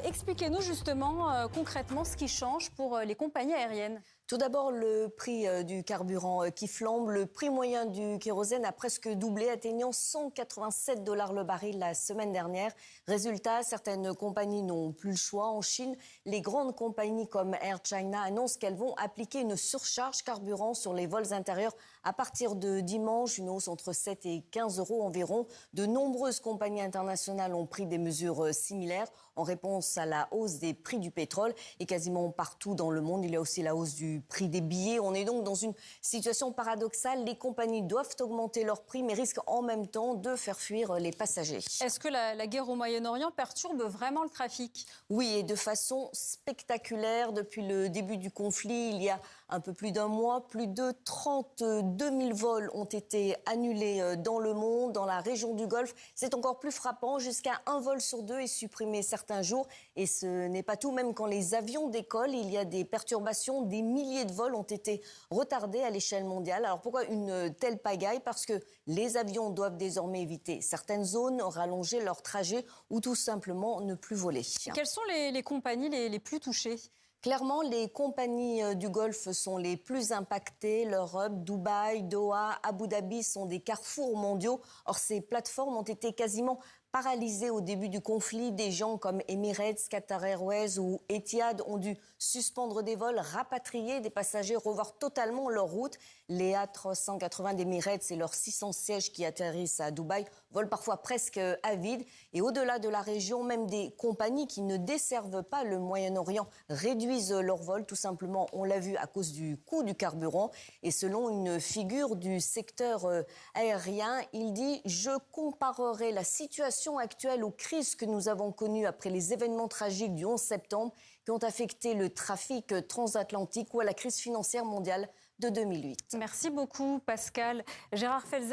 expliquez-nous justement concrètement ce qui change pour les compagnies aériennes. Tout d'abord, le prix du carburant qui flambe. Le prix moyen du kérosène a presque doublé, atteignant 187 $ le baril la semaine dernière. Résultat, certaines compagnies n'ont plus le choix. En Chine, les grandes compagnies comme Air China annoncent qu'elles vont appliquer une surcharge carburant sur les vols intérieurs à partir de dimanche, une hausse entre 7 et 15 € environ. De nombreuses compagnies internationales ont pris des mesures similaires en réponse à la hausse des prix du pétrole. Et quasiment partout dans le monde, il y a aussi la hausse du prix des billets. On est donc dans une situation paradoxale. Les compagnies doivent augmenter leurs prix, mais risquent en même temps de faire fuir les passagers. Est-ce que la guerre au Moyen-Orient perturbe vraiment le trafic? Oui, et de façon spectaculaire. Depuis le début du conflit, il y a un peu plus d'un mois, plus de 32 000 vols ont été annulés dans le monde, dans la région du Golfe. C'est encore plus frappant, jusqu'à un vol sur deux est supprimé certains jours. Et ce n'est pas tout, même quand les avions décollent, il y a des perturbations. Des milliers de vols ont été retardés à l'échelle mondiale. Alors pourquoi une telle pagaille? Parce que les avions doivent désormais éviter certaines zones, rallonger leur trajet ou tout simplement ne plus voler. Quelles sont les compagnies les plus touchées? Clairement, les compagnies du Golfe sont les plus impactées. L'Europe, Dubaï, Doha, Abu Dhabi sont des carrefours mondiaux. Or, ces plateformes ont été quasiment paralysées au début du conflit. Des gens comme Emirates, Qatar Airways ou Etihad ont dû suspendre des vols, rapatrier des passagers, revoir totalement leur route. Les A380 d'Emirates et leurs 600 sièges qui atterrissent à Dubaï volent parfois presque à vide. Et au-delà de la région, même des compagnies qui ne desservent pas le Moyen-Orient réduisent leur vol. Tout simplement, on l'a vu, à cause du coût du carburant. Et selon une figure du secteur aérien, il dit « Je comparerai la situation actuelle aux crises que nous avons connues après les événements tragiques du 11 septembre qui ont affecté le trafic transatlantique ou à la crise financière mondiale de 2008. » Merci beaucoup Pascal. Gérard Felzer.